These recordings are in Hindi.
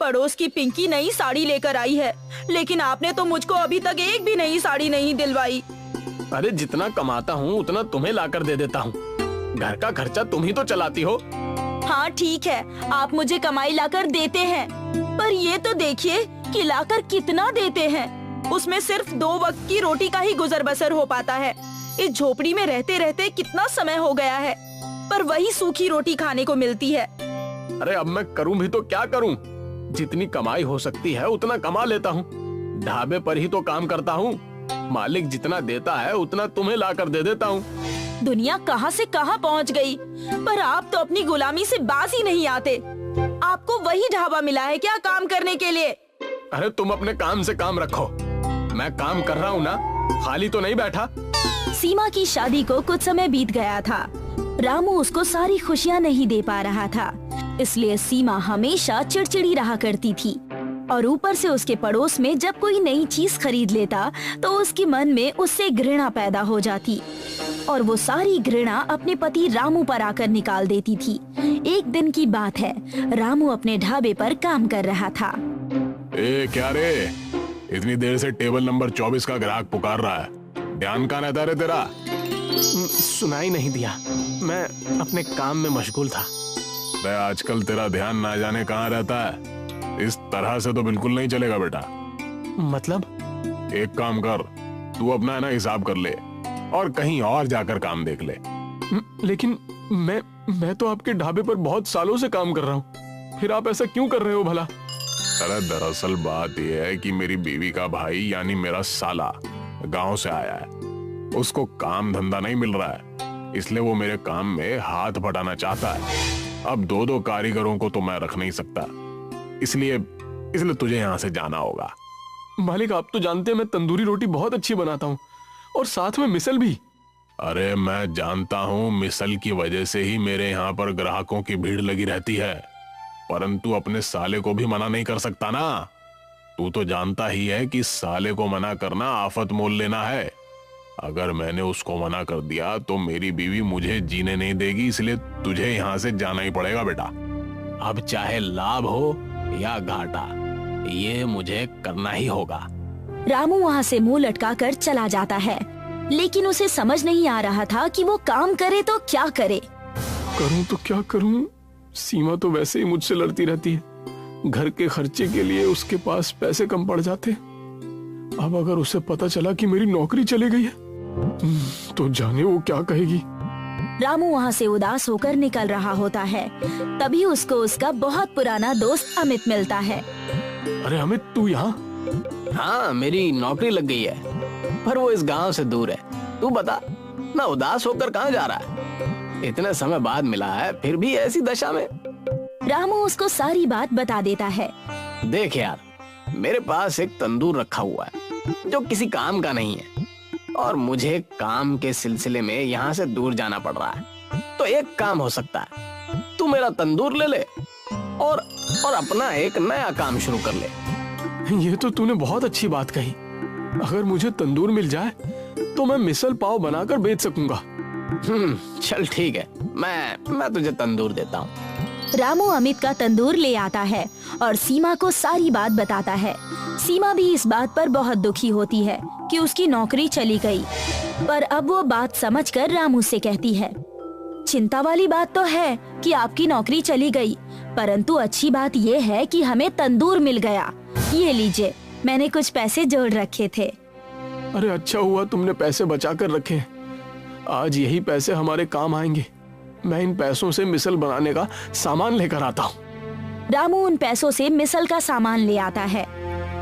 पड़ोस की पिंकी नई साड़ी लेकर आई है, लेकिन आपने तो मुझको अभी तक एक भी नई साड़ी नहीं दिलवाई। अरे जितना कमाता हूँ उतना तुम्हें लाकर दे देता हूँ। घर का खर्चा तुम ही तो चलाती हो। हाँ ठीक है, आप मुझे कमाई लाकर देते हैं, पर ये तो देखिए कि लाकर कितना देते हैं। उसमें सिर्फ 2 वक्त की रोटी का ही गुजर बसर हो पाता है। इस झोपड़ी में रहते रहते कितना समय हो गया है, पर वही सूखी रोटी खाने को मिलती है। अरे अब मैं करूँ भी तो क्या करूँ? जितनी कमाई हो सकती है उतना कमा लेता हूँ। ढाबे पर ही तो काम करता हूँ। मालिक जितना देता है उतना तुम्हें लाकर दे देता हूँ। दुनिया कहाँ से कहाँ पहुँच गई, पर आप तो अपनी गुलामी से बाज ही नहीं आते। आपको वही ढाबा मिला है क्या काम करने के लिए? अरे तुम अपने काम से काम रखो। मैं काम कर रहा हूँ ना, खाली तो नहीं बैठा। सीमा की शादी को कुछ समय बीत गया था। रामू उसको सारी खुशियाँ नहीं दे पा रहा था, इसलिए सीमा हमेशा चिड़चिड़ी रहा करती थी। और ऊपर से उसके पड़ोस में जब कोई नई चीज खरीद लेता तो उसके मन में उससे घृणा पैदा हो जाती, और वो सारी घृणा अपने पति रामू पर आकर निकाल देती थी। एक दिन की बात है, रामू अपने ढाबे पर काम कर रहा था। ए क्या रे, इतनी देर से टेबल नंबर 24 का ग्राहक पुकार रहा है। ध्यान कहाँ रहता रे तेरा? सुनाई नहीं दिया, मैं अपने काम में मशगूल था। आजकल तेरा ध्यान ना जाने कहाँ रहता है। इस तरह से तो बिल्कुल नहीं चलेगा बेटा। मतलब? एक काम कर, तू अपना है ना हिसाब कर ले और कहीं और जाकर काम देख ले। लेकिन मैं तो आपके ढाबे पर बहुत सालों से काम कर रहा हूँ, फिर आप ऐसा क्यों कर रहे हो भला? अरे दरअसल बात यह है कि मेरी बीवी का भाई यानी मेरा साला गांव से आया है। उसको काम धंधा नहीं मिल रहा है, इसलिए वो मेरे काम में हाथ बटाना चाहता है। अब 2-2 कारीगरों को तो मैं रख नहीं सकता, इसलिए तुझे यहाँ से जाना होगा। मालिक आप तो जानते हैं मैं तंदूरी रोटी बहुत अच्छी बनाता हूँ और साथ में मिसल भी। अरे मैं जानता हूँ, मिसल की वजह से ही मेरे यहाँ पर ग्राहकों की भीड़ लगी रहती है, परंतु अपने साले को भी मना नहीं कर सकता ना। तू तो जानता ही है कि साले को मना करना आफत मोल लेना है। अगर मैंने उसको मना कर दिया तो मेरी बीवी मुझे जीने नहीं देगी, इसलिए तुझे यहाँ से जाना ही पड़ेगा बेटा। अब चाहे लाभ हो या घाटा, ये मुझे करना ही होगा। रामू वहाँ से मुंह लटका कर चला जाता है, लेकिन उसे समझ नहीं आ रहा था कि वो काम करे तो क्या करे। करूं तो क्या करूं? सीमा तो वैसे ही मुझसे लड़ती रहती है। घर के खर्चे के लिए उसके पास पैसे कम पड़ जाते। अब अगर उसे पता चला कि मेरी नौकरी चली गई है तो जाने वो क्या कहेगी। रामू वहाँ से उदास होकर निकल रहा होता है, तभी उसको उसका बहुत पुराना दोस्त अमित मिलता है। अरे अमित, तू यहाँ? हाँ, मेरी नौकरी लग गई है, पर वो इस गांव से दूर है। तू बता, मैं उदास होकर कहाँ जा रहा है? इतने समय बाद मिला है, फिर भी ऐसी दशा में। रामू उसको सारी बात बता देता है। देख यार, मेरे पास एक तंदूर रखा हुआ है जो किसी काम का नहीं है, और मुझे काम के सिलसिले में यहाँ से दूर जाना पड़ रहा है। तो एक काम हो सकता है, तू मेरा तंदूर ले ले और अपना एक नया काम शुरू कर ले। ये तो तूने बहुत अच्छी बात कही। अगर मुझे तंदूर मिल जाए तो मैं मिसल पाव बनाकर बेच सकूंगा। चल ठीक है, मैं तुझे तंदूर देता हूँ। रामू अमित का तंदूर ले आता है और सीमा को सारी बात बताता है। सीमा भी इस बात पर बहुत दुखी होती है कि उसकी नौकरी चली गई, पर अब वो बात समझकर रामू से कहती है, चिंता वाली बात तो है कि आपकी नौकरी चली गई, परंतु अच्छी बात ये है कि हमें तंदूर मिल गया। ये लीजिए, मैंने कुछ पैसे जोड़ रखे थे। अरे अच्छा हुआ तुमने पैसे बचा कर रखे। आज यही पैसे हमारे काम आएंगे। मैं इन पैसों से मिसल बनाने का सामान लेकर आता हूँ। रामू उन पैसों से मिसल का सामान ले आता है,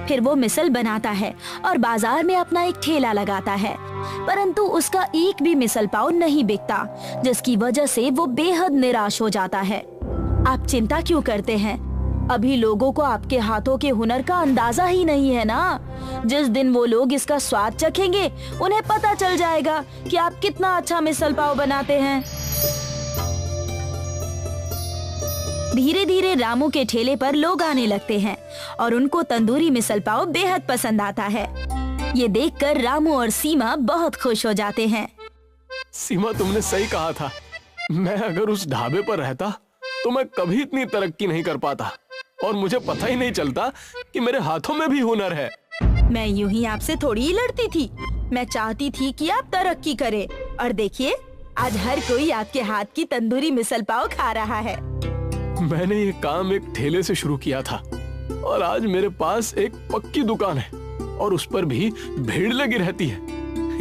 फिर वो मिसल बनाता है और बाजार में अपना एक ठेला लगाता है, परंतु उसका एक भी मिसल पाव नहीं बिकता, जिसकी वजह से वो बेहद निराश हो जाता है। आप चिंता क्यों करते हैं? अभी लोगों को आपके हाथों के हुनर का अंदाजा ही नहीं है ना। जिस दिन वो लोग इसका स्वाद चखेंगे, उन्हें पता चल जाएगा कि आप कितना अच्छा मिसल पाव बनाते हैं। धीरे धीरे रामू के ठेले पर लोग आने लगते हैं और उनको तंदूरी मिसल पाव बेहद पसंद आता है। ये देखकर रामू और सीमा बहुत खुश हो जाते हैं। सीमा, तुमने सही कहा था। मैं अगर उस ढाबे पर रहता तो मैं कभी इतनी तरक्की नहीं कर पाता और मुझे पता ही नहीं चलता कि मेरे हाथों में भी हुनर है। मैं यूं ही आपसे थोड़ी ही लड़ती थी। मैं चाहती थी कि आप तरक्की करें और देखिए आज हर कोई आपके हाथ की तंदूरी मिसल पाव खा रहा है। मैंने ये काम एक ठेले से शुरू किया था और आज मेरे पास एक पक्की दुकान है और उस पर भी भीड़ लगी रहती है।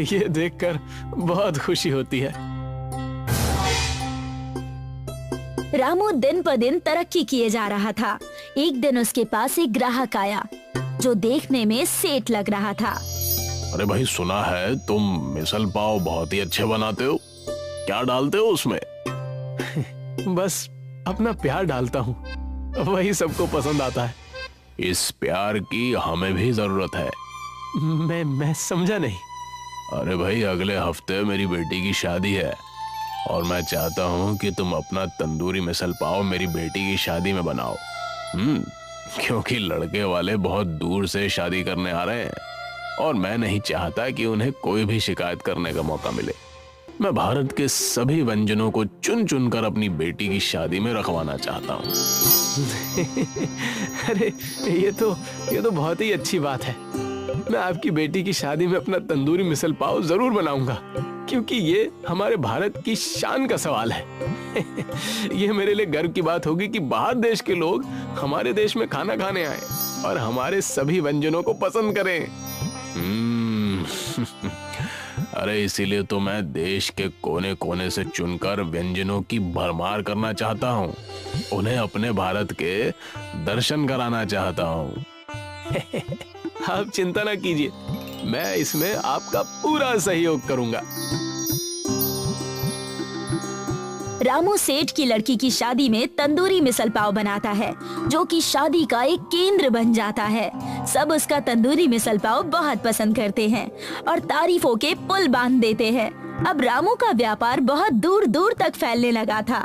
ये देखकर बहुत खुशी होती है। रामू दिन पर दिन तरक्की किए जा रहा था। एक दिन उसके पास एक ग्राहक आया जो देखने में सेठ लग रहा था। अरे भाई, सुना है तुम मिसल पाव बहुत ही अच्छे बनाते हो, क्या डालते हो उसमें? बस अपना प्यार डालता हूँ, वही सबको पसंद आता है। इस प्यार की हमें भी जरूरत है। मैं समझा नहीं। अरे भाई, अगले हफ्ते मेरी बेटी की शादी है और मैं चाहता हूँ कि तुम अपना तंदूरी मिसल पाव मेरी बेटी की शादी में बनाओ। क्योंकि लड़के वाले बहुत दूर से शादी करने आ रहे हैं और मैं नहीं चाहता कि उन्हें कोई भी शिकायत करने का मौका मिले। मैं भारत के सभी व्यंजनों को चुन चुन कर अपनी बेटी की शादी में रखवाना चाहता हूँ। अरे ये तो बहुत ही अच्छी बात है। मैं आपकी बेटी की शादी में अपना तंदूरी मिसल पाव जरूर बनाऊंगा, क्योंकि ये हमारे भारत की शान का सवाल है। ये मेरे लिए गर्व की बात होगी कि बाहर देश के लोग हमारे देश में खाना खाने आए और हमारे सभी व्यंजनों को पसंद करें। अरे इसीलिए तो मैं देश के कोने कोने से चुनकर व्यंजनों की भरमार करना चाहता हूँ, उन्हें अपने भारत के दर्शन कराना चाहता हूँ। आप चिंता ना कीजिए, मैं इसमें आपका पूरा सहयोग करूंगा। रामू सेठ की लड़की की शादी में तंदूरी मिसल पाव बनाता है, जो कि शादी का एक केंद्र बन जाता है। सब उसका तंदूरी मिसल पाव बहुत पसंद करते हैं और तारीफों के पुल बांध देते हैं। अब रामू का व्यापार बहुत दूर दूर तक फैलने लगा था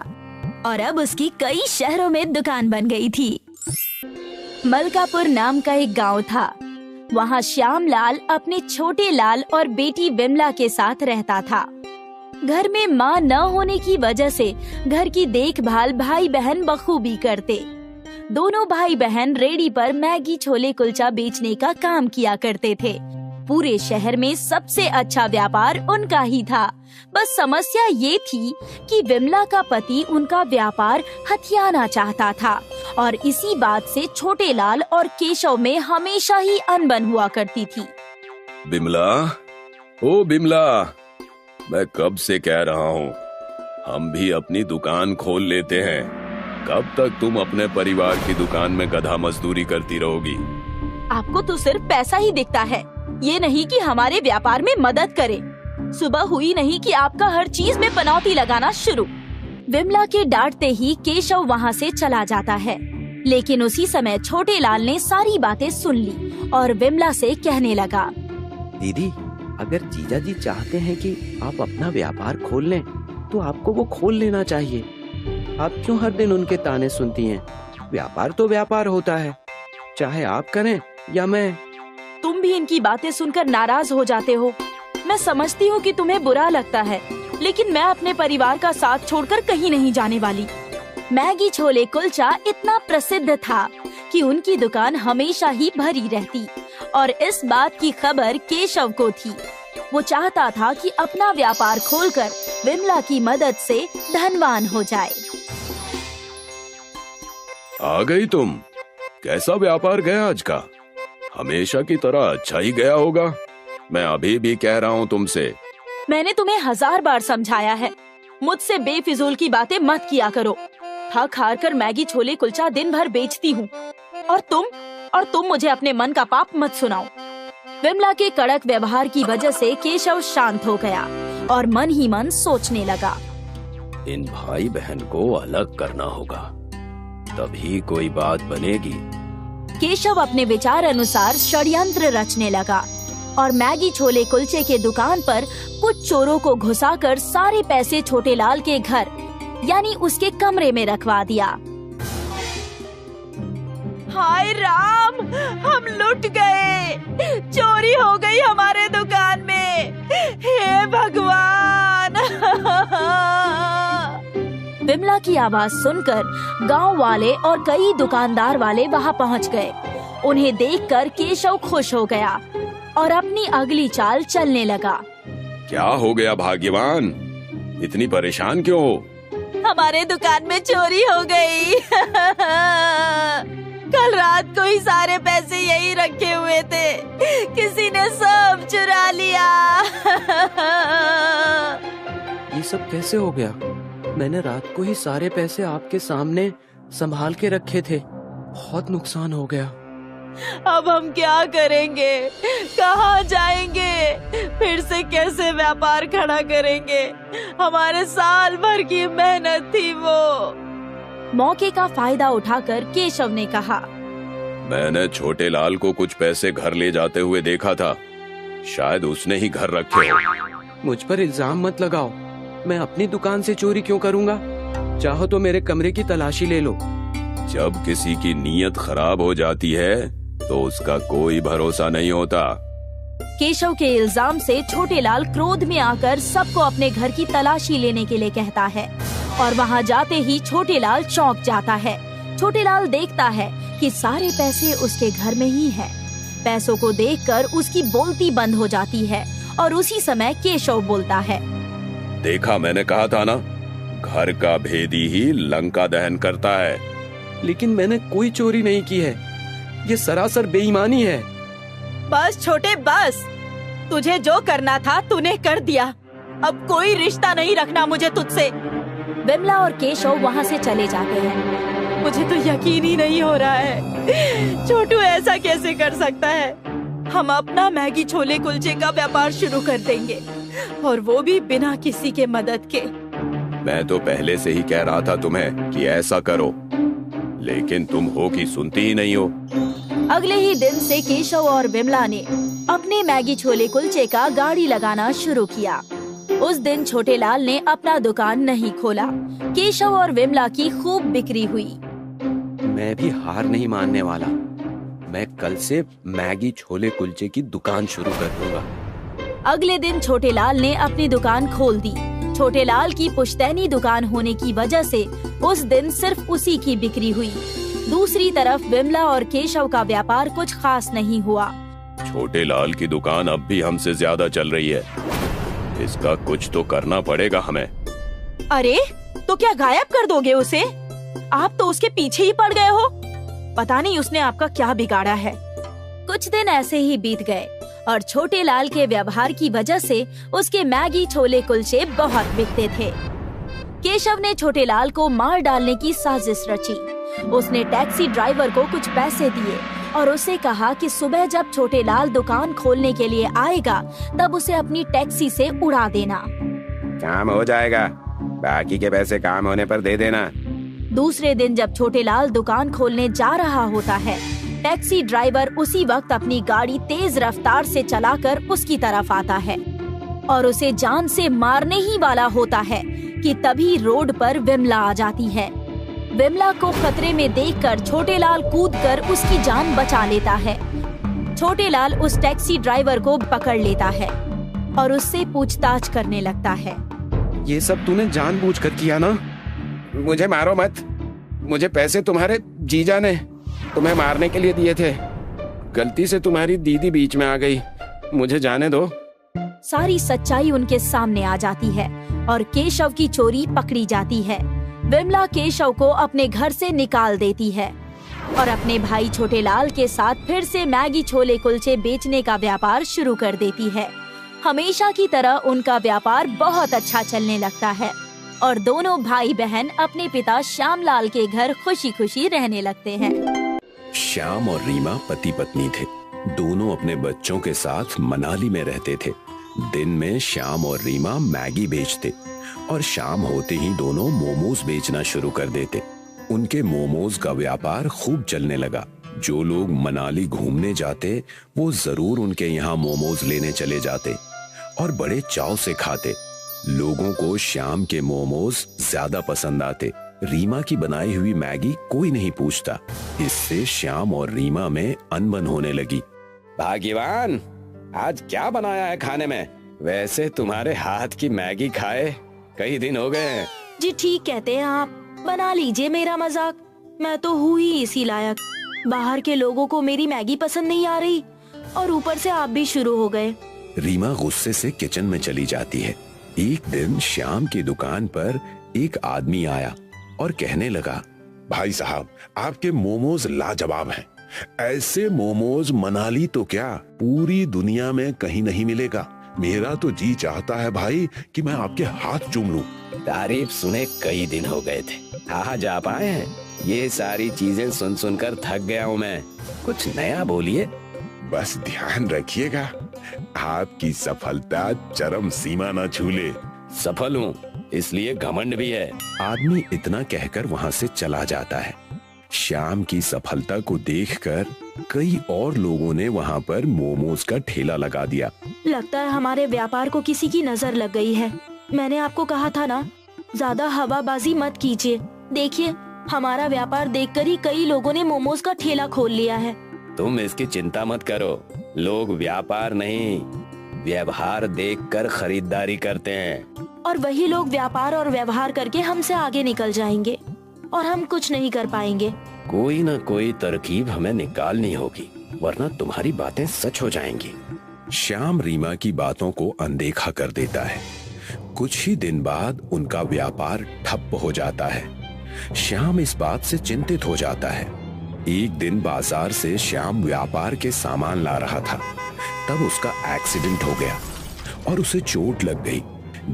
और अब उसकी कई शहरों में दुकान बन गई थी। मलकापुर नाम का एक गांव था। वहाँ श्यामलाल अपने छोटे लाल और बेटी विमला के साथ रहता था। घर में माँ न होने की वजह से घर की देखभाल भाई बहन बखूबी करते। दोनों भाई बहन रेडी पर मैगी छोले कुलचा बेचने का काम किया करते थे। पूरे शहर में सबसे अच्छा व्यापार उनका ही था। बस समस्या ये थी कि विमला का पति उनका व्यापार हथियाना चाहता था और इसी बात से छोटे लाल और केशव में हमेशा ही अनबन हुआ करती थी। बिमला, ओ बिमला, मैं कब से कह रहा हूँ हम भी अपनी दुकान खोल लेते हैं। कब तक तुम अपने परिवार की दुकान में गधा मजदूरी करती रहोगी? आपको तो सिर्फ पैसा ही दिखता है, ये नहीं कि हमारे व्यापार में मदद करे। सुबह हुई नहीं कि आपका हर चीज में पनौती लगाना शुरू। विमला के डांटते ही केशव वहाँ से चला जाता है, लेकिन उसी समय छोटे लाल ने सारी बातें सुन ली और विमला से कहने लगा, दीदी, अगर जीजा जी चाहते हैं कि आप अपना व्यापार खोल लें, तो आपको वो खोल लेना चाहिए। आप क्यों हर दिन उनके ताने सुनती हैं? व्यापार तो व्यापार होता है, चाहे आप करें या मैं। तुम भी इनकी बातें सुनकर नाराज हो जाते हो। मैं समझती हूँ कि तुम्हें बुरा लगता है, लेकिन मैं अपने परिवार का साथ छोड़कर कहीं नहीं जाने वाली। मैगी छोले कुलचा इतना प्रसिद्ध था कि उनकी दुकान हमेशा ही भरी रहती और इस बात की खबर केशव को थी। वो चाहता था कि अपना व्यापार खोलकर विमला की मदद से धनवान हो जाए। आ गई तुम। कैसा व्यापार गया आज का? हमेशा की तरह अच्छा ही गया होगा। मैं अभी भी कह रहा हूँ तुमसे। मैंने तुम्हें 1000 बार समझाया है, मुझसे बेफिजूल की बातें मत किया करो। थक हार कर मैगी छोले कुलचा दिन भर बेचती हूँ और तुम मुझे अपने मन का पाप मत सुनाओ। विमला के कड़क व्यवहार की वजह से केशव शांत हो गया और मन ही मन सोचने लगा, इन भाई बहन को अलग करना होगा, तभी कोई बात बनेगी। केशव अपने विचार अनुसार षड्यंत्र रचने लगा और मैगी छोले कुलचे के दुकान पर कुछ चोरों को घुसाकर सारे पैसे छोटे लाल के घर यानी उसके कमरे में रखवा दिया। हाय राम, हम लुट गए, चोरी हो गई हमारे दुकान में, हे भगवान। विमला की आवाज सुनकर गांव वाले और कई दुकानदार वाले वहां पहुंच गए। उन्हें देखकर केशव खुश हो गया और अपनी अगली चाल चलने लगा। क्या हो गया भाग्यवान, इतनी परेशान क्यों हो? हमारे दुकान में चोरी हो गई। कल रात को ही सारे पैसे यही रखे हुए थे, किसी ने सब चुरा लिया। ये सब कैसे हो गया? मैंने रात को ही सारे पैसे आपके सामने संभाल के रखे थे। बहुत नुकसान हो गया। अब हम क्या करेंगे, कहाँ जाएंगे, फिर से कैसे व्यापार खड़ा करेंगे? हमारे साल भर की मेहनत थी वो। मौके का फायदा उठाकर केशव ने कहा, मैंने छोटे लाल को कुछ पैसे घर ले जाते हुए देखा था, शायद उसने ही घर रखे हो। मुझ पर इल्जाम मत लगाओ, मैं अपनी दुकान से चोरी क्यों करूंगा? चाहो तो मेरे कमरे की तलाशी ले लो। जब किसी की नीयत खराब हो जाती है तो उसका कोई भरोसा नहीं होता। केशव के इल्जाम से छोटे लाल क्रोध में आकर सबको अपने घर की तलाशी लेने के लिए कहता है और वहां जाते ही छोटे लाल चौंक जाता है। छोटे लाल देखता है कि सारे पैसे उसके घर में ही हैं। पैसों को देखकर उसकी बोलती बंद हो जाती है और उसी समय केशव बोलता है, देखा, मैंने कहा था ना, घर का भेदी ही लंका दहन करता है। लेकिन मैंने कोई चोरी नहीं की है, ये सरासर बेईमानी है। बस छोटे बस, तुझे जो करना था तूने कर दिया, अब कोई रिश्ता नहीं रखना मुझे तुझसे। विमला और केशव वहाँ से चले जाते हैं। मुझे तो यकीन ही नहीं हो रहा है, छोटू ऐसा कैसे कर सकता है। हम अपना मैगी छोले कुलचे का व्यापार शुरू कर देंगे और वो भी बिना किसी के मदद के। मैं तो पहले से ही कह रहा था तुम्हें कि ऐसा करो, लेकिन तुम हो कि सुनती ही नहीं हो। अगले ही दिन से केशव और विमला ने अपने मैगी छोले कुलचे का गाड़ी लगाना शुरू किया। उस दिन छोटे लाल ने अपना दुकान नहीं खोला। केशव और विमला की खूब बिक्री हुई। मैं भी हार नहीं मानने वाला, मैं कल से मैगी छोले कुलचे की दुकान शुरू कर दूंगा। अगले दिन छोटे लाल ने अपनी दुकान खोल दी। छोटे लाल की पुश्तैनी दुकान होने की वजह से उस दिन सिर्फ उसी की बिक्री हुई। दूसरी तरफ विमला और केशव का व्यापार कुछ खास नहीं हुआ। छोटे लाल की दुकान अब भी हमसे ज्यादा चल रही है, इसका कुछ तो करना पड़ेगा हमें। अरे तो क्या गायब कर दोगे उसे? आप तो उसके पीछे ही पड़ गए हो। पता नहीं उसने आपका क्या बिगाड़ा है। कुछ दिन ऐसे ही बीत गए और छोटे लाल के व्यवहार की वजह से उसके मैगी छोले कुलचे बहुत बिकते थे। केशव ने छोटे लाल को मार डालने की साजिश रची। उसने टैक्सी ड्राइवर को कुछ पैसे दिए और उसे कहा कि सुबह जब छोटे लाल दुकान खोलने के लिए आएगा तब उसे अपनी टैक्सी से उड़ा देना। काम हो जाएगा, बाकी के पैसे काम होने पर दे देना। दूसरे दिन जब छोटे लाल दुकान खोलने जा रहा होता है, टैक्सी ड्राइवर उसी वक्त अपनी गाड़ी तेज रफ्तार से चलाकर उसकी तरफ आता है और उसे जान से मारने ही वाला होता है कि तभी रोड पर विमला आ जाती है। विमला को खतरे में देखकर छोटे लाल कूदकर उसकी जान बचा लेता है। छोटे लाल उस टैक्सी ड्राइवर को पकड़ लेता है और उससे पूछताछ करने लगता है। ये सब तूने जानबूझकर किया ना? मुझे मारो मत, मुझे पैसे तुम्हारे जीजा ने तुम्हें मारने के लिए दिए थे। गलती से तुम्हारी दीदी बीच में आ गई, मुझे जाने दो। सारी सच्चाई उनके सामने आ जाती है और केशव की चोरी पकड़ी जाती है। विमला केशव को अपने घर से निकाल देती है और अपने भाई छोटे लाल के साथ फिर से मैगी छोले कुलचे बेचने का व्यापार शुरू कर देती है। हमेशा की तरह उनका व्यापार बहुत अच्छा चलने लगता है और दोनों भाई बहन अपने पिता श्यामलाल के घर खुशी खुशी रहने लगते हैं। श्याम और रीमा पति पत्नी थे। दोनों अपने बच्चों के साथ मनाली में रहते थे। दिन में श्याम और रीमा मैगी बेचते और शाम होते ही दोनों मोमोज बेचना शुरू कर देते। उनके मोमोज का व्यापार खूब चलने लगा। जो लोग मनाली घूमने जाते वो जरूर उनके यहाँ मोमोज लेने चले जाते और बड़े चाव से खाते। लोगों को श्याम के मोमोज ज्यादा पसंद आते। रीमा की बनाई हुई मैगी कोई नहीं पूछता। इससे श्याम और रीमा में अनबन होने लगी। भाग्यवान, आज क्या बनाया है खाने में? वैसे तुम्हारे हाथ की मैगी खाए कई दिन हो गए हैं। जी ठीक कहते हैं आप, बना लीजिए मेरा मजाक। मैं तो हूँ ही इसी लायक। बाहर के लोगों को मेरी मैगी पसंद नहीं आ रही और ऊपर से आप भी शुरू हो गए। रीमा गुस्से से किचन में चली जाती है। एक दिन श्याम की दुकान पर एक आदमी आया और कहने लगा, भाई साहब, आपके मोमोज लाजवाब हैं। ऐसे मोमोज मनाली तो क्या, पूरी दुनिया में कहीं नहीं मिलेगा। मेरा तो जी चाहता है भाई कि मैं आपके हाथ चूम लूं। तारीफ सुने कई दिन हो गए थे, आज आप आए हैं। ये सारी चीजें सुन सुनकर थक गया हूँ मैं। कुछ नया बोलिए। बस ध्यान रखिएगा, आपकी सफलता चरम सीमा न छूले। सफल हूँ इसलिए घमंड भी है। आदमी इतना कहकर वहाँ से चला जाता है। श्याम की सफलता को देखकर कई और लोगों ने वहाँ पर मोमोज का ठेला लगा दिया। लगता है हमारे व्यापार को किसी की नजर लग गई है। मैंने आपको कहा था ना, ज्यादा हवाबाजी मत कीजिए। देखिए, हमारा व्यापार देखकर ही कई लोगों ने मोमोज का ठेला खोल लिया है। तुम इसकी चिंता मत करो। लोग व्यापार नहीं, व्यवहार देखकर खरीदारी करते हैं। और वही लोग व्यापार और व्यवहार करके हमसे आगे निकल जाएंगे और हम कुछ नहीं कर पाएंगे। कोई ना कोई तरकीब हमें निकालनी होगी, वरना तुम्हारी बातें सच हो जाएंगी। श्याम रीमा की बातों को अनदेखा कर देता है। कुछ ही दिन बाद उनका व्यापार ठप हो जाता है। श्याम इस बात से चिंतित हो जाता है। एक दिन बाजार से श्याम व्यापार के सामान ला रहा था, तब उसका एक्सीडेंट हो गया और उसे चोट लग गई।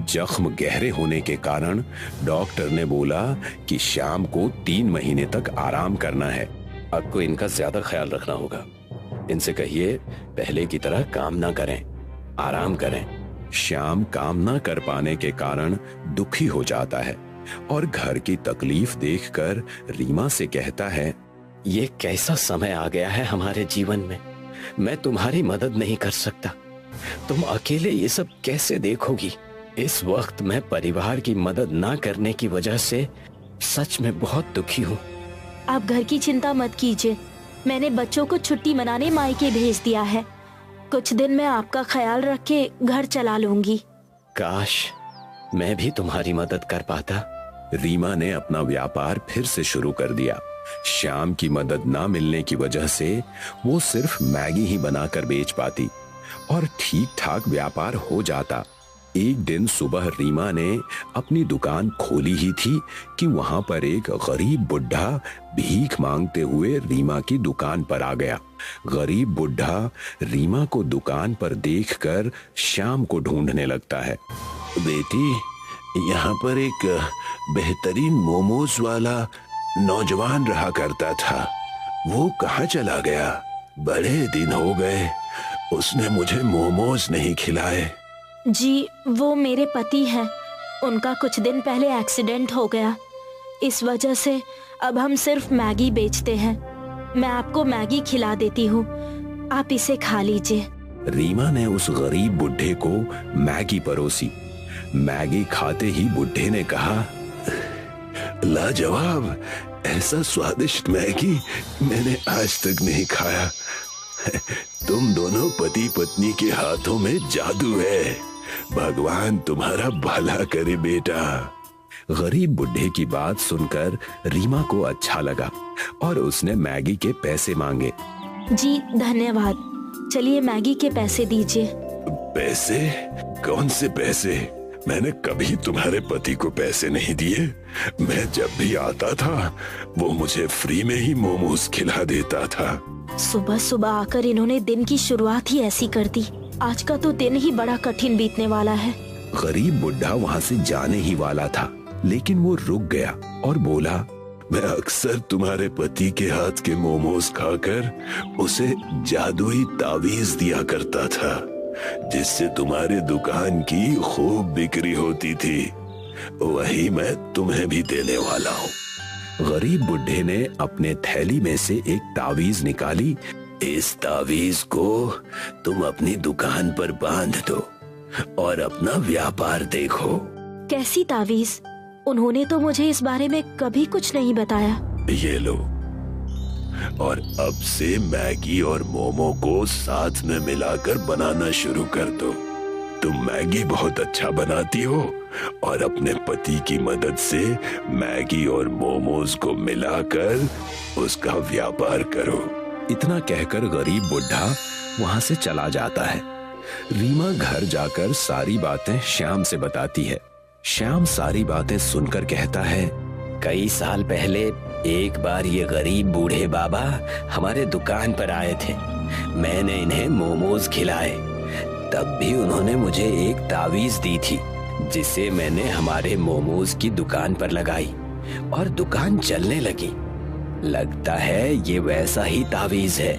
जख्म गहरे होने के कारण डॉक्टर ने बोला कि श्याम को 3 महीने तक आराम करना है। आपको इनका ज्यादा ख्याल रखना होगा। इनसे कहिए पहले की तरह काम ना करें, आराम करें। श्याम काम ना कर पाने के कारण दुखी हो जाता है और घर की तकलीफ देखकर रीमा से कहता है, ये कैसा समय आ गया है हमारे जीवन में। मैं तुम्हारी मदद नहीं कर सकता। तुम अकेले ये सब कैसे देखोगी। इस वक्त मैं परिवार की मदद ना करने की वजह से सच में बहुत दुखी हूँ। आप घर की चिंता मत कीजिए। मैंने बच्चों को छुट्टी मनाने मायके भेज दिया है। कुछ दिन मैं आपका ख्याल रख के घर चला लूंगी। काश मैं भी तुम्हारी मदद कर पाता। रीमा ने अपना व्यापार फिर से शुरू कर दिया। श्याम की मदद ना मिलने की वजह से वो सिर्फ मैगी ही बनाकर बेच पाती और ठीक ठाक व्यापार हो जाता। एक दिन सुबह रीमा ने अपनी दुकान खोली ही थी कि वहां पर एक गरीब बुढ़ा भीख मांगते हुए रीमा की दुकान पर आ गया। गरीब बुढ़ा रीमा को दुकान पर देखकर श्याम को ढूंढने लगता है। बेटी, यहाँ पर एक बेहतरीन मोमोज वाला नौजवान रहा करता था, वो कहाँ चला गया? बड़े दिन हो गए उसने मुझे मोमोज नहीं खिलाए। जी, वो मेरे पति हैं। उनका कुछ दिन पहले एक्सीडेंट हो गया। इस वजह से अब हम सिर्फ मैगी बेचते हैं। मैं आपको मैगी खिला देती हूँ, आप इसे खा लीजिए। रीमा ने उस गरीब बुढ़े को मैगी परोसी। मैगी खाते ही बुढ़े ने कहा, लाजवाब, ऐसा स्वादिष्ट मैगी मैंने आज तक नहीं खाया। तुम दोनों पति पत्नी के हाथों में जादू है। भगवान तुम्हारा भला करे बेटा। गरीब बुढ़े की बात सुनकर रीमा को अच्छा लगा और उसने मैगी के पैसे मांगे। जी धन्यवाद। चलिए मैगी के पैसे दीजिए। पैसे? कौन से पैसे? मैंने कभी तुम्हारे पति को पैसे नहीं दिए। मैं जब भी आता था वो मुझे फ्री में ही मोमोज खिला देता था। सुबह सुबह आकर इन्होंने दिन की शुरुआत ही ऐसी कर दी। आज का तो दिन ही बड़ा कठिन बीतने वाला है। गरीब बुढ़ा वहाँ से जाने ही वाला था, लेकिन वो रुक गया और बोला, मैं अक्सर तुम्हारे पति के हाथ के मोमोज खाकर उसे जादुई तावीज दिया करता था, जिससे तुम्हारे दुकान की खूब बिक्री होती थी। वही मैं तुम्हें भी देने वाला हूँ। गरीब बुढ़े ने अपने थैली में से एक तावीज निकाली। इस तावीज को तुम अपनी दुकान पर बांध दो और अपना व्यापार देखो। कैसी तावीज? उन्होंने तो मुझे इस बारे में कभी कुछ नहीं बताया। ये लो, और अब से मैगी और मोमो को साथ में मिलाकर बनाना शुरू कर दो। तुम मैगी बहुत अच्छा बनाती हो और अपने पति की मदद से मैगी और मोमोज को मिलाकर उसका व्यापार करो। इतना कहकर गरीब बुढ़ा वहां से चला जाता है। रीमा घर जाकर सारी बातें श्याम से बताती है। श्याम सारी बातें सुनकर कहता है, कई साल पहले एक बार ये गरीब बूढ़े बाबा हमारे दुकान पर आए थे। मैंने इन्हें मोमोज खिलाए, तब भी उन्होंने मुझे एक तावीज दी थी, जिसे मैंने हमारे मोमोज की दुकान पर लगाई और दुकान चलने लगी। लगता है ये वैसा ही तावीज है।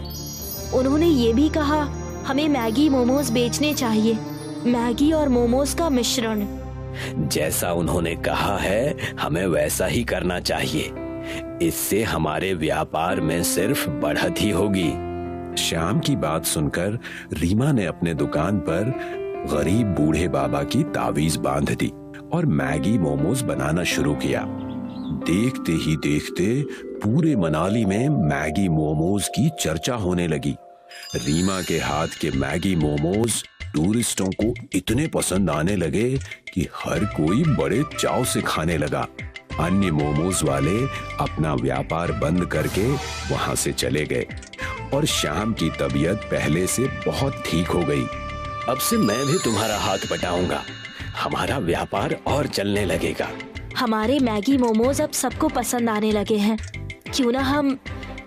उन्होंने ये भी कहा हमें मैगी मोमोज बेचने चाहिए, मैगी और मोमोज का मिश्रण। जैसा उन्होंने कहा है हमें वैसा ही करना चाहिए, इससे हमारे व्यापार में सिर्फ बढ़त ही होगी। श्याम की बात सुनकर रीमा ने अपने दुकान पर गरीब बूढ़े बाबा की तावीज बांध दी और मैगी मोमोज बनाना शुरू किया। देखते ही देखते पूरे मनाली में मैगी मोमोज की चर्चा होने लगी। रीमा के हाथ के मैगी मोमोज टूरिस्टों को इतने पसंद आने लगे कि हर कोई बड़े चाव से खाने लगा। अन्य मोमोज वाले अपना व्यापार बंद करके वहां से चले गए और श्याम की तबीयत पहले से बहुत ठीक हो गई। अब से मैं भी तुम्हारा हाथ बटाऊंगा, हमारा व्यापार और चलने लगेगा। हमारे मैगी मोमोज अब सबको पसंद आने लगे हैं, क्यों ना हम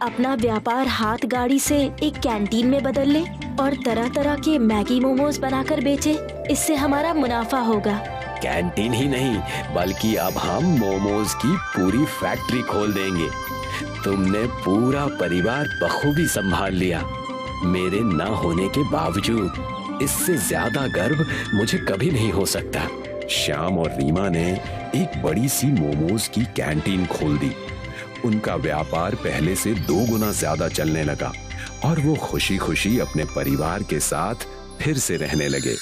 अपना व्यापार हाथ गाड़ी से एक कैंटीन में बदल लें और तरह तरह के मैगी मोमोज बनाकर बेचें। इससे हमारा मुनाफा होगा। कैंटीन ही नहीं, बल्कि अब हम मोमोज की पूरी फैक्ट्री खोल देंगे। तुमने पूरा परिवार बखूबी संभाल लिया, मेरे न होने के बावजूद। इससे ज्यादा गर्व मुझे कभी नहीं हो सकता। श्याम और रीमा ने एक बड़ी सी मोमोज की कैंटीन खोल दी। उनका व्यापार पहले से 2 गुना ज्यादा चलने लगा और वो खुशी खुशी अपने परिवार के साथ फिर से रहने लगे।